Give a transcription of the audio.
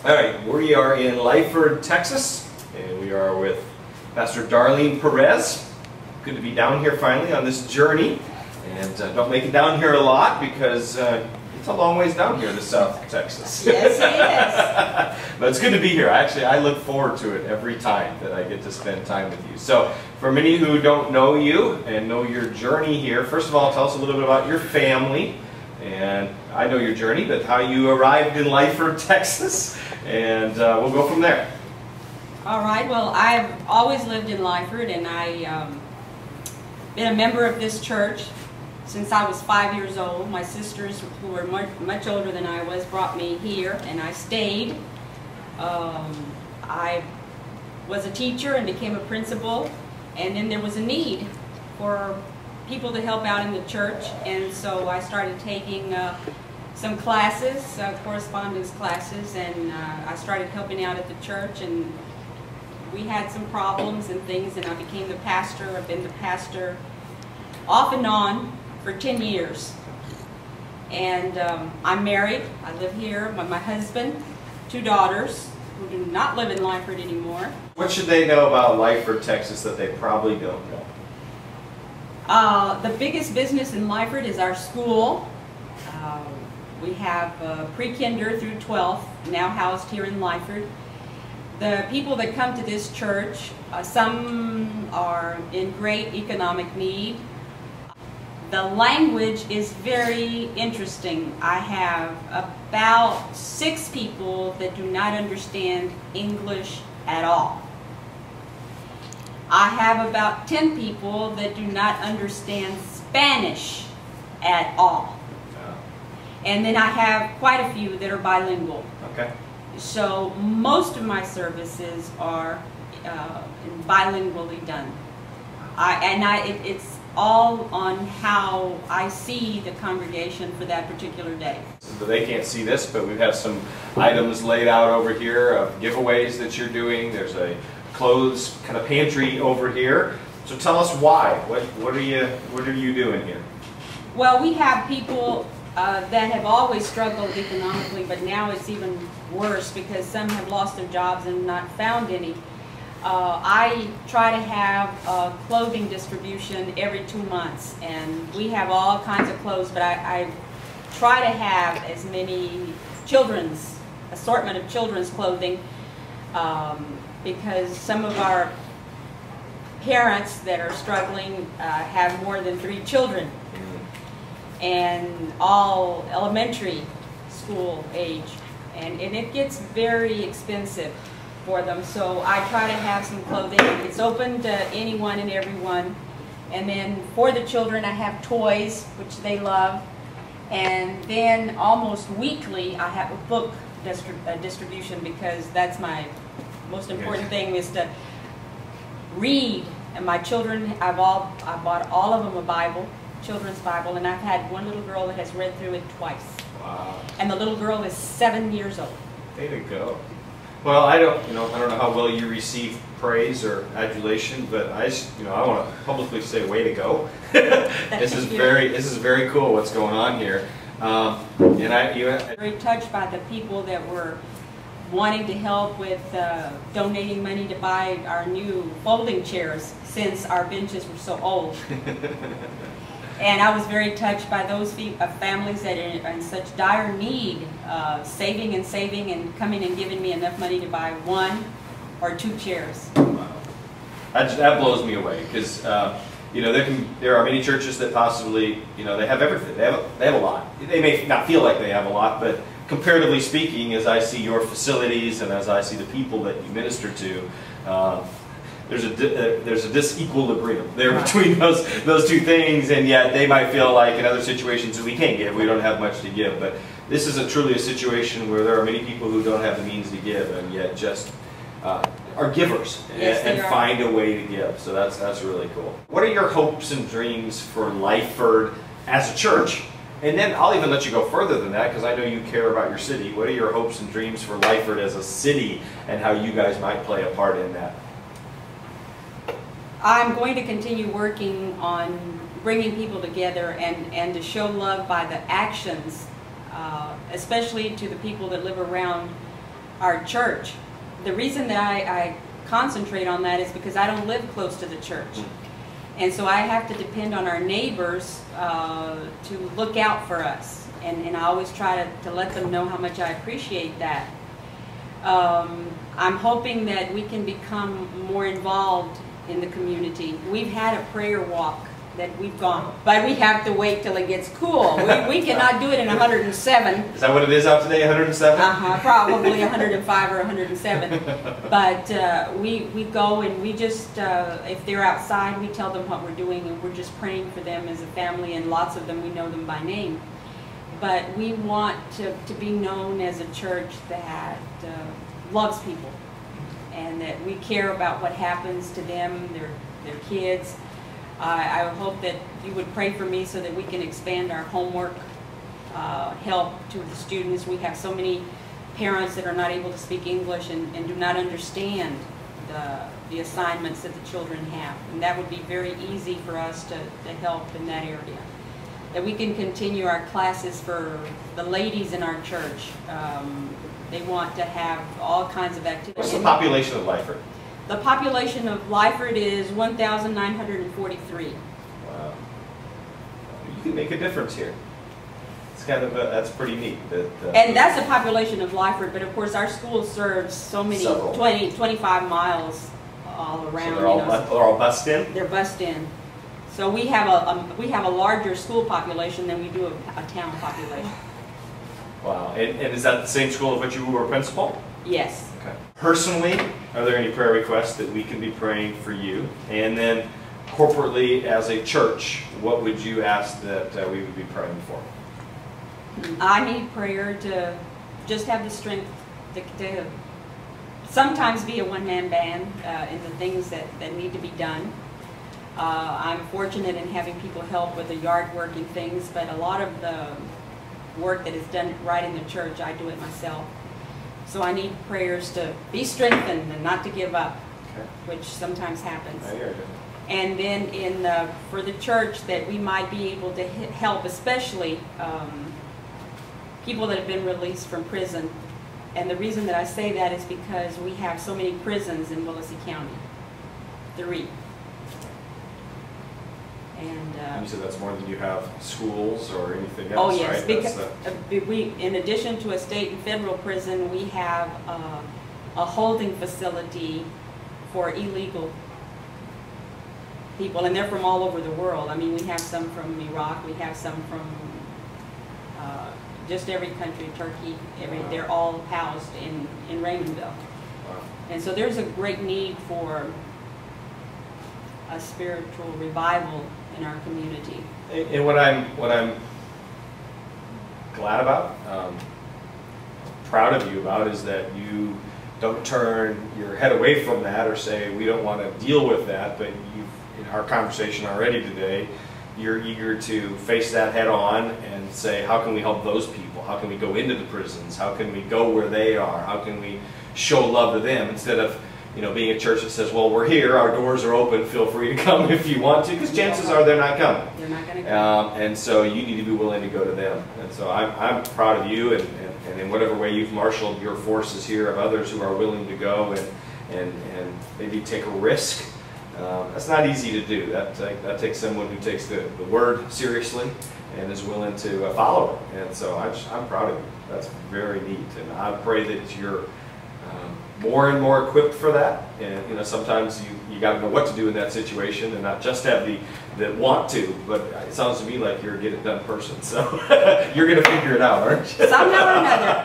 All right, we are in Lyford, Texas, and we are with Pastor Darlene Perez. Good to be down here finally on this journey, and don't make it down here a lot because it's a long ways down here to South Texas. Yes, it is. But it's good to be here. Actually, I look forward to it every time that I get to spend time with you. So, for many who don't know you and know your journey here, first of all, tell us a little bit about your family. And I know your journey, but how you arrived in Lyford, Texas, and we'll go from there. All right, well, I've always lived in Lyford, and I've been a member of this church since I was 5 years old. My sisters, who were much older than I was, brought me here, and I stayed. I was a teacher and became a principal, and then there was a need for people to help out in the church, and so I started taking some classes, correspondence classes, and I started helping out at the church, and we had some problems and things, and I became the pastor. I've been the pastor off and on for 10 years, and I'm married. I live here with my husband, 2 daughters who do not live in Lyford anymore. What should they know about Lyford, Texas that they probably don't know? The biggest business in Lyford is our school. We have pre-kinder through 12th now housed here in Lyford. The people that come to this church, some are in great economic need. The language is very interesting. I have about 6 people that do not understand English at all. I have about 10 people that do not understand Spanish at all. And then I have quite a few that are bilingual. Okay. So most of my services are bilingually done. It's all on how I see the congregation for that particular day. So they can't see this, but we have some items laid out over here of giveaways that you're doing. There's a clothes kind of pantry over here. So tell us why. What are you doing here? Well, we have people that have always struggled economically, but now it's even worse because some have lost their jobs and not found any. I try to have clothing distribution every 2 months, and we have all kinds of clothes, but I try to have as many assortment of children's clothing, because some of our parents that are struggling have more than 3 children, and all elementary school age, and it gets very expensive for them. So I try to have some clothing. It's open to anyone and everyone. And then for the children, I have toys, which they love. And then almost weekly, I have a book distribution, because that's my most important thing, is to read. And my children, I bought all of them a Bible, children's Bible, and I've had one little girl that has read through it twice. Wow. And the little girl is 7 years old. Way to go. Well, I don't know how well you receive praise or adulation, but I want to publicly say, way to go. This is very cool what's going on here. Very touched by the people that were wanting to help with donating money to buy our new folding chairs, since our benches were so old. And I was very touched by those families that are in such dire need, saving and coming and giving me enough money to buy 1 or 2 chairs. Wow. That blows me away, because there are many churches that possibly they have everything. They have a lot. They may not feel like they have a lot, but comparatively speaking, as I see your facilities and as I see the people that you minister to, there's a disequilibrium there between those 2 things, and yet they might feel like in other situations we can't give, we don't have much to give. But this is truly a situation where there are many people who don't have the means to give, and yet just are givers. Yes, and find a way to give. So that's really cool. What are your hopes and dreams for Lyford as a church? And then I'll even let you go further than that, because I know you care about your city. What are your hopes and dreams for Lyford as a city, and how you guys might play a part in that? I'm going to continue working on bringing people together and to show love by the actions, especially to the people that live around our church. The reason that I concentrate on that is because I don't live close to the church. And so I have to depend on our neighbors to look out for us. And I always try to let them know how much I appreciate that. I'm hoping that we can become more involved in the community. We've had a prayer walk that we've gone, but we have to wait till it gets cool. We cannot do it in 107. Is that what it is out today, 107? Probably 105 or 107. But we go and we just, if they're outside, we tell them what we're doing, and we're just praying for them as a family, and lots of them, we know them by name. But we want to be known as a church that loves people, and that we care about what happens to them, their kids. I hope that you would pray for me so that we can expand our homework help to the students. We have so many parents that are not able to speak English and do not understand the assignments that the children have. And that would be very easy for us to help in that area. That we can continue our classes for the ladies in our church. They want to have all kinds of activities. What's the population of Lyford? The population of Lyford is 1,943. Wow. You can make a difference here. It's kind of that's pretty neat. And that's the population of Lyford, but of course our school serves so many, 25 miles all around. So they're all bussed in? They're bussed in. So we have a larger school population than we do a town population. Wow. And is that the same school of which you were principal? Yes. Okay. Personally, are there any prayer requests that we can be praying for you? And then corporately as a church, what would you ask that we would be praying for? I need prayer to just have the strength to sometimes be a one-man band in the things that need to be done. I'm fortunate in having people help with the yard work and things, but a lot of the work that is done right in the church, I do it myself. So I need prayers to be strengthened and not to give up, okay, which sometimes happens. I hear you. And then for the church, that we might be able to help, especially people that have been released from prison. And the reason that I say that is because we have so many prisons in Willacy County. 3. And you said that's more than you have schools or anything else, oh yes, right? Because in addition to a state and federal prison, we have a holding facility for illegal people, and they're from all over the world. I mean, we have some from Iraq, we have some from just every country, Turkey, wow, they're all housed in Raymondville. Wow. And so there's a great need for a spiritual revival in our community. And what I'm glad about, proud of you about, is that you don't turn your head away from that or say we don't want to deal with that, but you've, in our conversation already today, you're eager to face that head on and say, how can we help those people? How can we go into the prisons? How can we go where they are? How can we show love to them, instead of being a church that says, well, we're here, our doors are open, feel free to come if you want to, because chances are they're not coming. They're not going to come. And so you need to be willing to go to them. And so I'm proud of you, and in whatever way you've marshaled your forces here of others who are willing to go and maybe take a risk. That's not easy to do. That takes someone who takes the word seriously and is willing to follow it. And so I'm proud of you. That's very neat. And I pray that you're more and more equipped for that. And sometimes you got to know what to do in that situation, and not just have the want to, but it sounds to me like you're a get it done person. So you're going to figure it out, aren't you? Somehow or another.